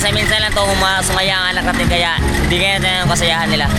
Minsan-minsan lang to sumaya ang anak natin, kaya bigyan natin ang kasayahan nila.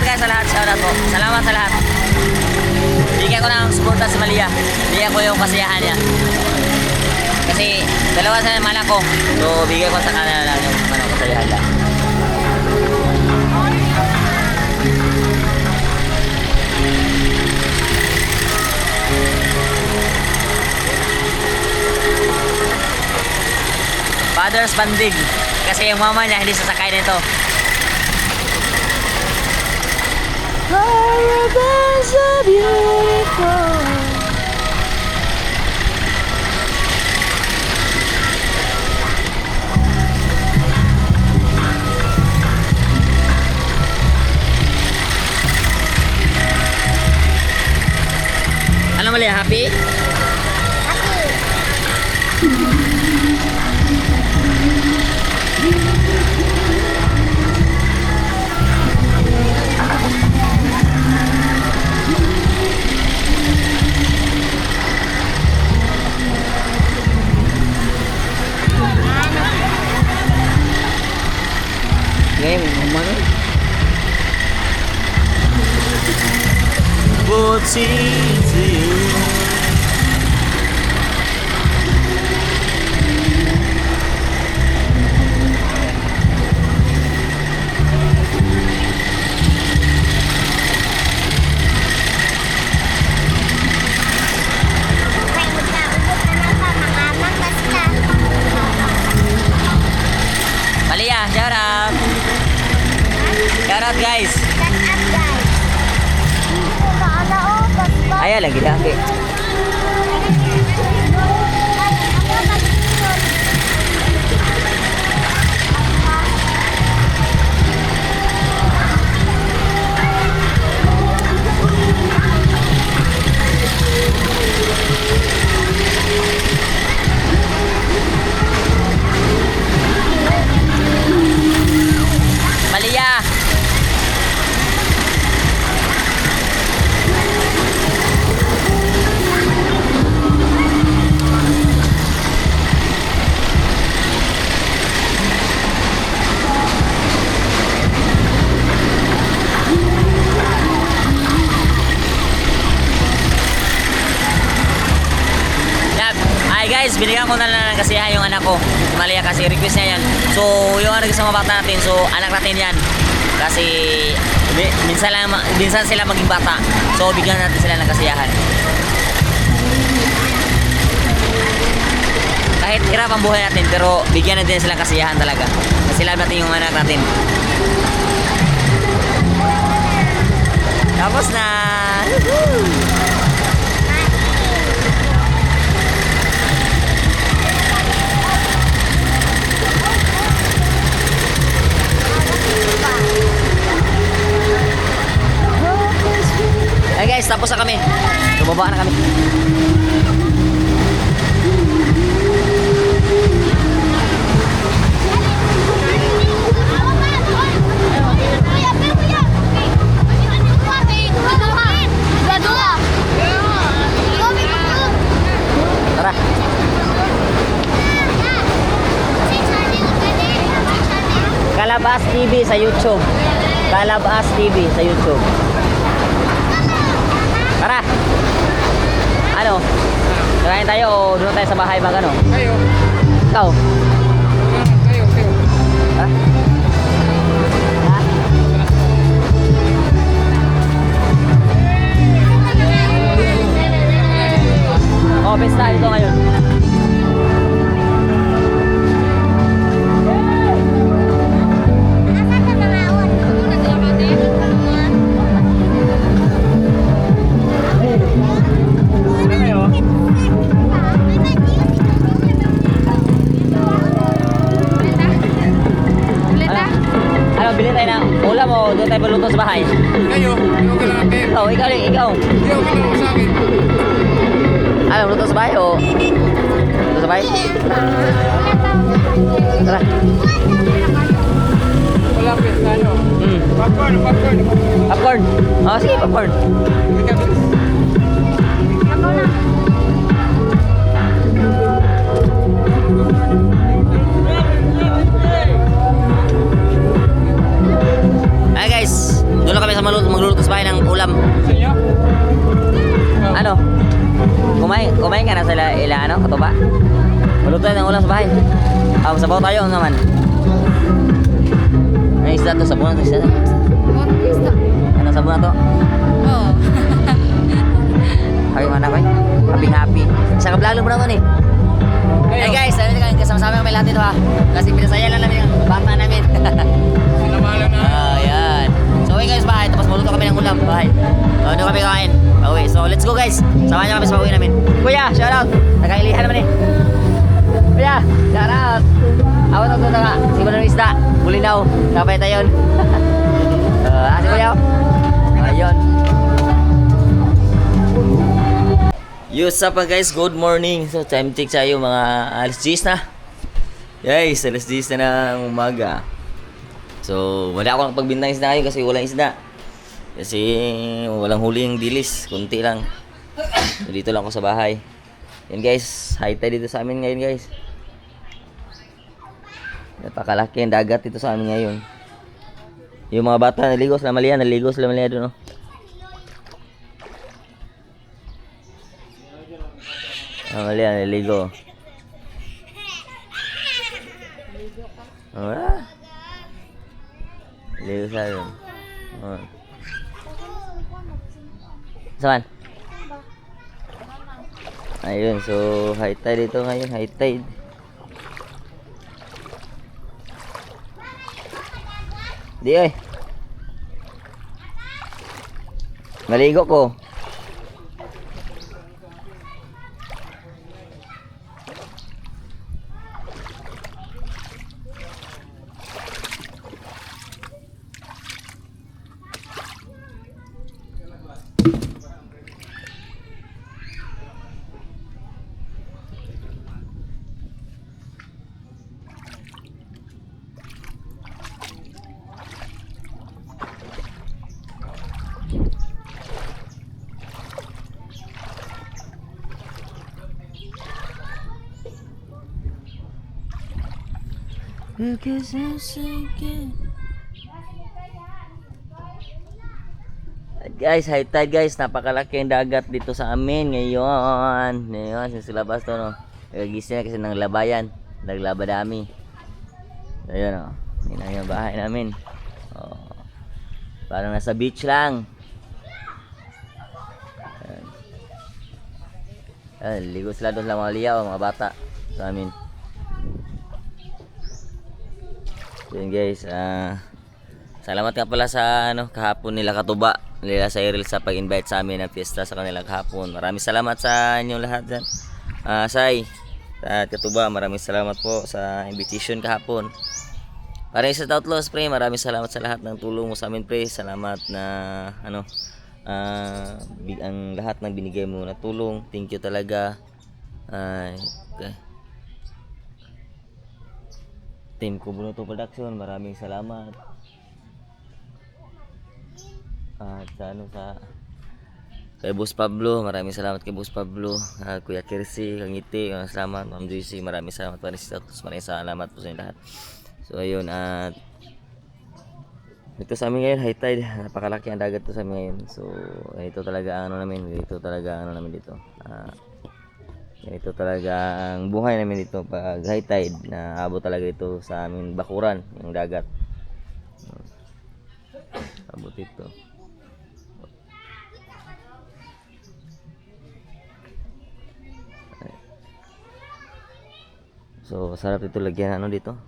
Guys, sa lahat, shoutout po. Salamat sa lahat. Bigyan ko ng suporta si Malia. Bigyan ko yung kasiyahan niya. Kasi dalawa sa manak ko. So bigyan ko sa kanila lang yung kasiyahan niya. Father's bandig. Kasi yung mama niya hindi sasakay nito. Paradise so beautiful. Ano mali, happy? Game, mana? What's easy? Malia, shout out. Shout out guys. Ayan lagi daki. Malia. Ay guys, binigyan ko na lang ng kasiyahan yung anak ko, si Malia, kasi request niya yan. So yung anak sa mga bata natin, so anak natin yan. Kasi minsan sila maging bata. So bigyan natin sila ng kasiyahan. Kahit hirap ang buhay natin, pero bigyan natin sila kasiyahan talaga. Kasi love natin yung anak natin. Tapos na. Hey guys, tapos na kami. Bumaba na kami. Tara. Kalabas TV sa YouTube. Kalabas TV sa YouTube. Tara! Ano? Kakain tayo o doon tayo sa bahay mag ano? Kayo. Ikaw? Kayo. Ha? Ha? Oh, pesta ito ngayon. Bili tayo ng ulam o doon tayo maluto sa bahay? Kayo. Kayo ka lang natin. ikaw rin, ikaw. Hindi ako kinalaw sa akin. Alam, luto sa bahay o? Luto sa bahay? Tara. Malapit na ano. Hmm. Popcorn. Popcorn. Oh, sige, popcorn. Ay guys, doon lang kami sa magluluto sa bahay ng ulam. Sa inyo? Ano? Kumain ka na sa ano, katuba? Maluto ng ulam sa bahay. Sabaw tayo naman. May isda to, sabon na to, isda to. Ano sabon na to? Oo. Okay, mana ko eh. Happy. Isa ka vlog mo na ko ni. Hey guys, ano ka, kasama-sama kami lahat dito ha. Kasi pinasaya lang namin ang bata namin. Sinamalan na. Yan. So uwi guys bahay, tapos maluto kami ng ulam bahay. Doon kami kain. Pauwi. So let's go guys. Samahan niyo kami sa pauwi namin. Kuya, shout out. Nakailihan naman eh. Kuya, shout out. Awat ako na nga. Si Manong Isda. Bulinaw. Kapay tayo yun. Si Kuya. Ayun. What's up guys? Good morning. So time check tayo mga alas 10 na. Guys, alas 10 na ng umaga. So wala akong pagbintang isda ngayon kasi walang isda. Kasi walang huling dilis, kunti lang. So, dito lang ako sa bahay. Yan guys, high tide dito sa amin ngayon guys. Napakalaki ang dagat dito sa amin ngayon. Yung mga bata naligo sila Malia doon no. Malia naligo. Ligo sa doon. Saan? Ayun, so high tide dito ngayon, high tide. Di ay. Maligo ko. Because I'm sinking. Guys, high tide guys, napakalaki ang dagat dito sa amin ngayon. Ngayon, silabas to no. Nagising na kasi ng labayan. Naglaba dami. Ayun oh. Yun ang yung bahay namin. Oh. Parang nasa beach lang. Ligo sila doon sa mga liyaw, mga bata sa amin. Yun guys, salamat nga pala sa kahapon nila Katuba, nila Cyril sa pag-invite sa amin ng fiesta sa kanila kahapon. Maraming salamat sa inyong lahat dyan. Sai at Katuba, maraming salamat po sa invitation kahapon. Para sa Doubtless pre, maraming salamat sa lahat ng tulong mo sa amin pre. Salamat na ang lahat ng binigay mo na tulong. Thank you talaga. Okay. Team Kubunuto Production, maraming salamat. At sa kay Boss Pablo, maraming salamat kay Boss Pablo. Kuya Kirsi, Kangiti, maraming salamat. Ma'am Joycey, maraming salamat. Maraming salamat po sa inyo lahat. So ayun, at ito sa amin ngayon, high tide. Napakalaki ang dagat to sa amin ngayon. So ito talaga namin dito. Ito talaga ang buhay namin dito pag high tide, na abot talaga ito sa amin bakuran, yung dagat. Abot ito. So sarap ito lagyan dito.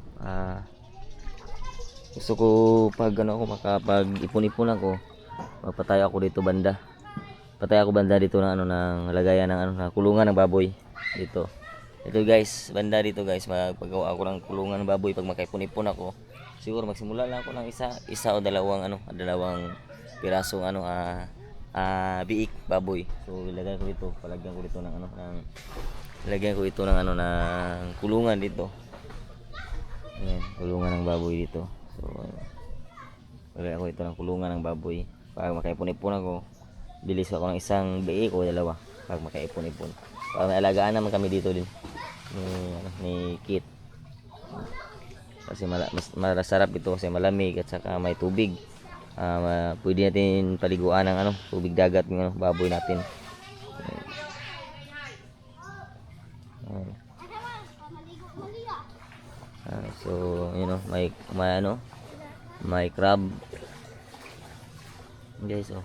Gusto ko pag makapag ipon-ipon ako, magpatayo ako dito banda. Patay ako banda dito ng ng lagayan ng kulungan ng baboy dito. Ito guys, banda dito guys, magpagawa ako ng kulungan ng baboy pag makaipon-ipon ako. Siguro magsimula lang ako ng isa o dalawang dalawang pirasong biik baboy. So ilagay ko dito, palagyan ko dito ng ano ng lagyan ko ito ng ano ng kulungan dito. Ayan, kulungan ng baboy dito. So lagyan ko ito ng kulungan ng baboy. Pag makaipon-ipon ako, bilis ako ng isang biik o dalawa pag makaipon-ipon. Pag may alagaan naman kami dito din ni Kit. Kasi masarap ito kasi malamig at saka may tubig. Pwede natin paliguan ng ano, tubig dagat ng ano, baboy natin. So, you know, may ano, may crab. Guys, oh.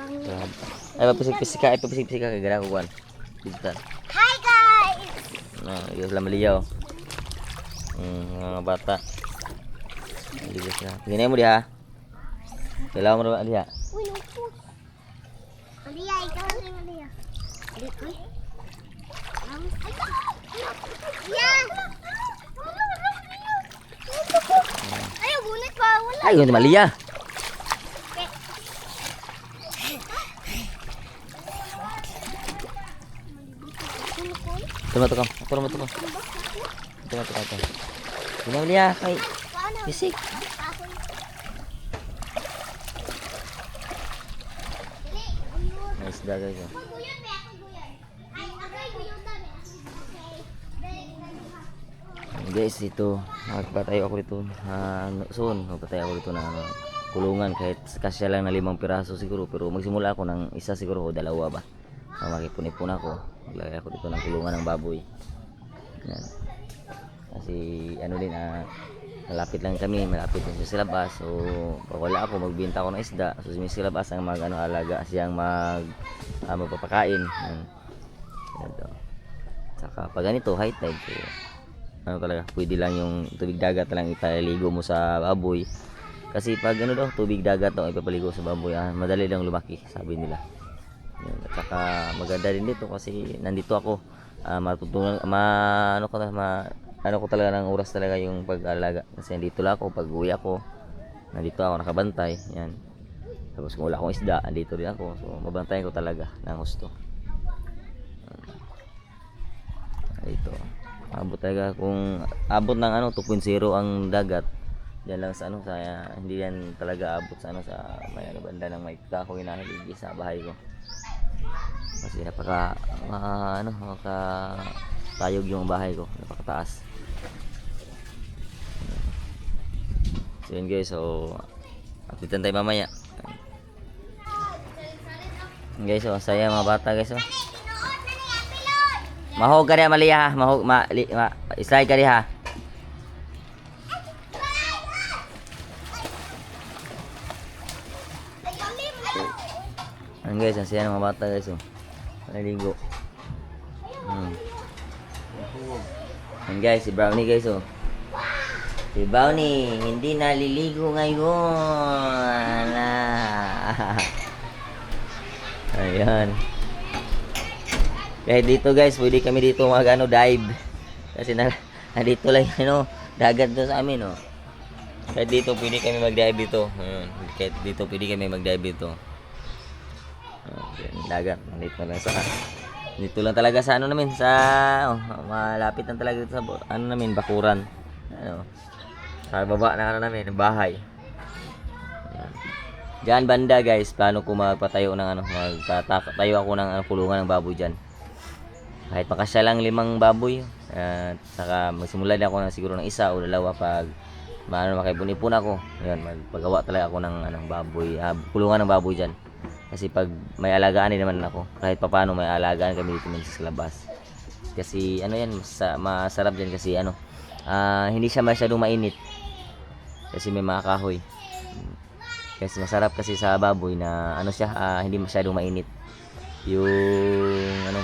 Crab. Ay, papisik-pisik ka, papisik-pisik ka, kagana ko kuhan. Dito. Hi guys! Yung sila maliyaw. Mga bata. Dito sila. Tingnan mo diha. Kailangan mo rin diha. Uy, lupo. Malia, ikaw rin Malia. Ay. Yan! Ay, bunit pa. Wala. Ay, yung maliya. Tumato ka. Ako naman ito. Tumato ka. Tingnan mo diha. Ay, pisik. Nice guys. Guys, ito magpatayo ako dito soon magpatayo ako dito ng ano, kulungan kahit kasya lang na 5 piraso siguro, pero magsimula ako ng isa siguro o dalawa ba. Makipon-ipon ako, maglagay ako dito ng kulungan ng baboy. Yan. Kasi ano din malapit lang kami, malapit din sa labas. So pag wala ako, magbenta ako ng isda. So si Miss Labas ang alaga siyang magpapakain. Yan. Ito. Saka pag ganito high tide, so ano talaga, pwede lang yung tubig dagat lang ipaligo mo sa baboy. Kasi pag ano daw, tubig dagat daw ipapaligo sa baboy, madali lang lumaki, sabi nila. Yan. At saka maganda din dito kasi nandito ako, matutunan, ano ko talaga ng oras talaga yung pag-alaga. Kasi nandito lang ako, pag uwi ako, nandito ako nakabantay. Yan. Tapos kung wala akong isda, nandito din ako. So mabantayan ko talaga ng gusto. Ito. Abot talaga kung abot ng ano 2.0 ang dagat. Diyan lang sa ano sa hindi yan talaga abot sa ano sa may ano banda ng may kahoy na haligi sa bahay ko. Kasi napaka tayog yung bahay ko, napakataas. So yun guys, so updatean tayo mamaya. Guys, so saya mga bata guys, oh. Mahog ka rin Malia, mahog slide ka rin ha. Ayan guys, ang saya ng mga bata guys, oh. Naligo. Ayan guys, si Brownie guys, oh. Si Brownie, hindi naliligo ngayon. Ayan. Kahit dito guys, pwede kami dito dive. Kasi nandito lang dagat doon sa amin, oh. Kahit dito pwede kami mag-dive dito. Ayun, kahit dito pwede kami mag-dive dito. Dagat, nandito lang dito lang talaga sa ano namin sa malapit lang talaga dito sa ano namin, bakuran. Ano, sa baba na ano namin, bahay. Diyan banda guys, plano ko magpatayo ng magtatayo ako ng kulungan ng baboy diyan. Kahit makasya lang 5 baboy, at saka magsimula din ako ng siguro ng isa o dalawa pag makaipon-ipon ako. Ayun, magpagawa talaga ako ng baboy, kulungan ng baboy diyan. Kasi pag may alagaan din naman ako, kahit papaano may alagaan kami dito sa labas. Kasi ano yan, masarap din kasi hindi siya masyadong mainit. Kasi may mga kahoy. Kasi masarap kasi sa baboy na hindi masyadong mainit. Yung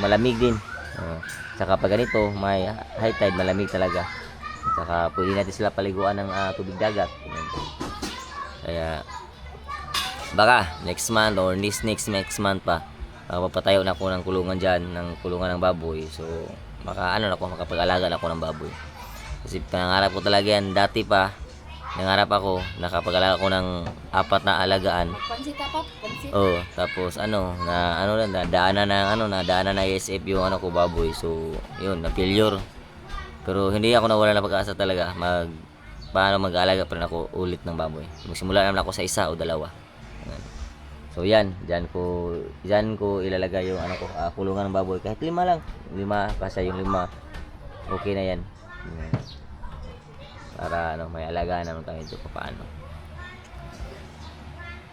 malamig din. Saka pag ganito, may high tide, malamig talaga. Saka pwede natin sila paliguan ng tubig dagat. Kaya baka next month or next month pa, papatayo na ako ng kulungan dyan, ng kulungan ng baboy. So, makapag-alaga na ako ng baboy. Kasi pangarap ko talaga yan. Dati pa, nangarap ako, nakapag-alaga ako ng 4 na alagaan. Pansit apa? Pansit. Oh, tapos nadaanan na ISF yung ko baboy. So, yun, na-failure. Pero hindi ako nawala ng pag-asa talaga. Paano mag-alaga pa rin ako ulit ng baboy. Magsimula naman ako sa 1 o 2. Ayan. So yan, diyan ko ilalagay yung kulungan ng baboy. Kahit 5 lang. 5 kasi yung 5. Okay na yan. Ayan. Para may alagaan naman tayo ito paano.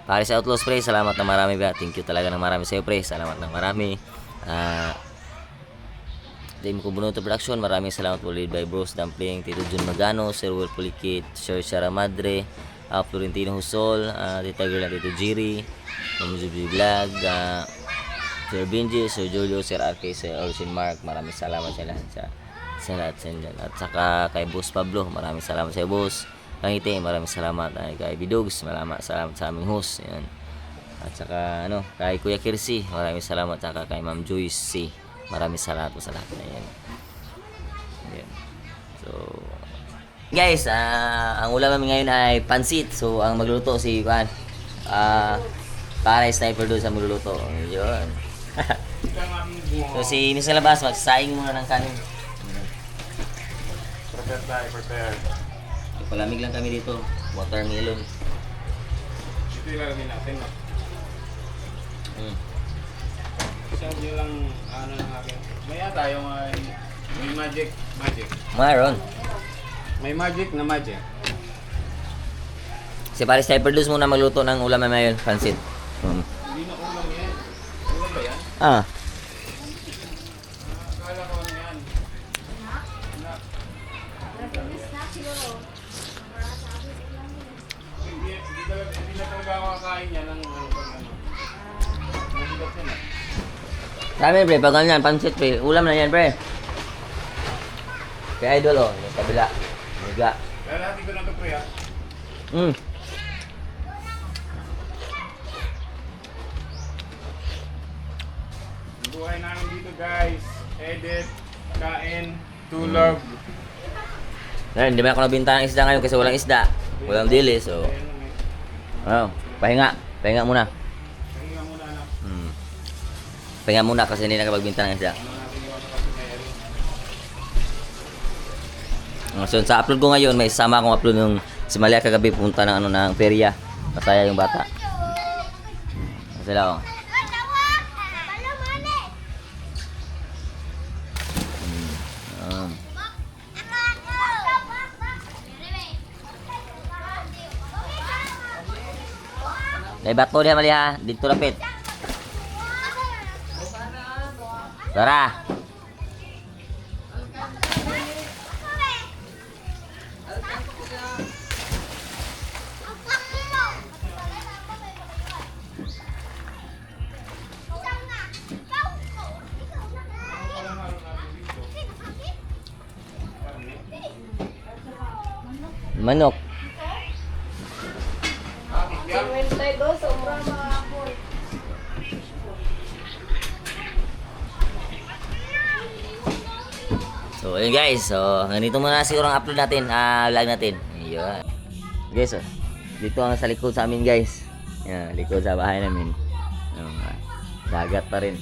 Para sa Outlaws pre, salamat na marami ba. Thank you talaga ng marami sa iyo pre. Salamat ng marami. Team Kubunuto Production, maraming salamat po, lead by Bros Dumpling, Tito Jun Magano, Sir Will Pulikit, Sir Shara Madre, Florentino Husol, Tita Girl at Tito Jiri, Ma'am Zubi Vlog, Sir Benji, Sir Julio, Sir RK, Sir Orsin Mark, maraming salamat sa lahat sa lahat sa inyo. At saka kay Boss Pablo, maraming salamat sa iyo Boss. Kangiti, maraming salamat. Kay Bidogs, maraming salamat sa aming host. Yan. At saka kay Kuya Kirsi, maraming salamat. At saka kay Ma'am Joyce C. Maraming salamat po sa lahat na yan. Ayan. So, guys, ang ulam namin ngayon ay pansit. So, ang magluluto si Juan. Para sniper doon sa magluluto. Yun. So, si Miss Labas, magsasaing muna ng kanin. Prepare. Palamig lang kami dito. Watermelon. Ito ilalagay natin. No? Isang nyo lang, ng akin. Maya tayo may magic. Mayroon. May magic na magic. Si Paris Sniper doon muna magluto ng ulam na ngayon. Pansit. Hindi na ulam yan. Ulam ba yan? Akala ko yan. Hindi na talaga ako kakain yan ng Mabigat yan. Sabi pre, pag ganyan, pansit pre. Ulam na yan pre. Kaya idol yung kabila. Miga. Kaya natin ko na ito pre ha. Ang buhay namin dito guys. Edit, kain, tulog. Hindi ba ako nabinta ng isda ngayon kasi walang isda. Walang dili, so pahinga muna. Pahinga muna na. Pahinga muna kasi hindi nakapagbinta ng isda. So sa upload ko ngayon, may isama akong upload ng si Malia kagabi pumunta ng ng perya. Masaya yung bata. Sila Naibat mo diha Malia, dito lapit. Tara. Manok. So ayun guys, so ganito muna siguro ang upload natin, vlog natin. Ayun. Guys, dito ang sa likod sa amin guys. Yan, likod sa bahay namin. Dagat pa rin.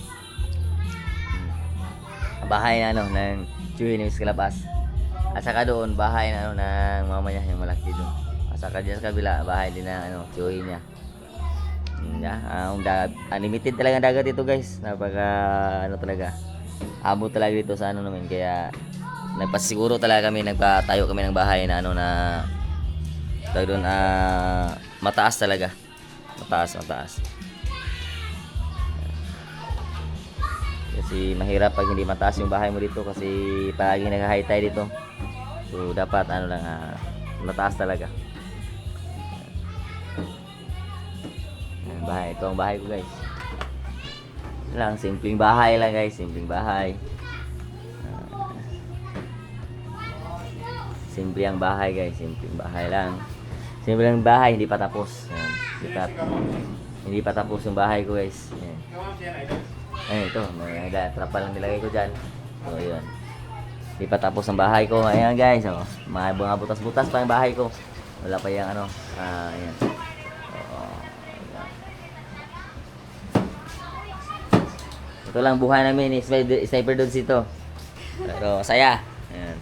Bahay na ng Chuy ni Miss Kalapas. At saka doon, bahay na ng mama niya, yung malaki doon. At saka dyan sa kabila, bahay din na Chuy niya. Unlimited talaga ang dagat dito guys. Napaka talaga. Abot talaga dito sa namin. Kaya nagpasiguro talaga kami, nagpatayo kami ng bahay na doon, mataas talaga. Mataas. Kasi mahirap pag hindi mataas yung bahay mo dito kasi palaging nag-high tide dito. So dapat mataas talaga. Bahay, ito ang bahay ko guys. Simpleng bahay lang guys, simpleng bahay. Simple ang bahay guys, simpleng bahay lang. Simpleng bahay, hindi pa tapos. Hindi pa tapos yung bahay ko guys. Ayan. Kamam siya na ito. Ayun, ito. May trap pa lang nilagay ko dyan. So, yun. Hindi pa tapos ang bahay ko. Ayan guys. Oh. Mga mga butas-butas pa yung bahay ko. Wala pa yung ano. Ayan. Ayan. Ito lang buhay namin ni Sniper Dudes ito. Pero saya. Ayan.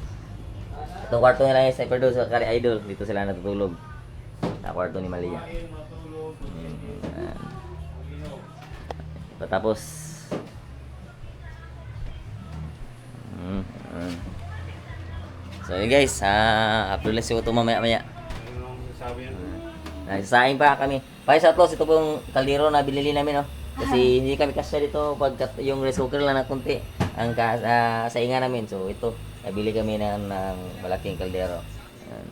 Itong kwarto nila yung Sniper Dudes sa Kari Idol. Dito sila natutulog. Sa kwarto ni Malia. Ayan. Tapos so yun guys, upload lang siguro ito mamaya-maya. Ano ang sasabi yan? Nagsasaing pa kami. Pakis sa ito pong kaldero na binili namin, no? Kasi hindi kami kasya dito pag yung rice cooker lang na kunti ang saingan namin. So ito, nabili kami ng malaking kaldero. Ayan.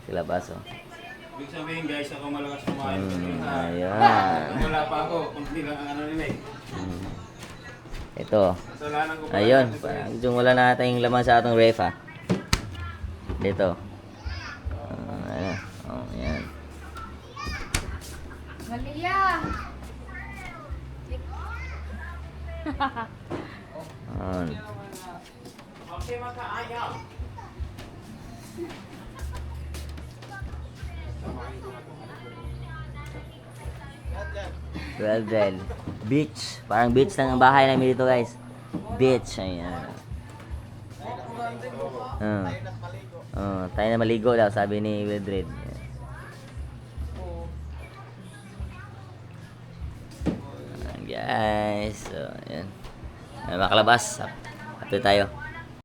Sila baso. Ibig sabihin guys, ako malakas kumain. Ayan. Wala pa ako, kunti lang ang ano nila eh. Ito. Kasalanan ko pa. Ayun, yung wala na tayong laman sa atong ref, ha. Dito. Ayan. Oh, ayan. Malia! Ayan. Okay, makaayaw. Well then, beach. Parang beach lang ang bahay namin dito guys. Beach. Ayan. Tayo na maligo daw, sabi ni Wildred. Ayan guys. So, ayan. Ayan, makalabas. Happy tayo.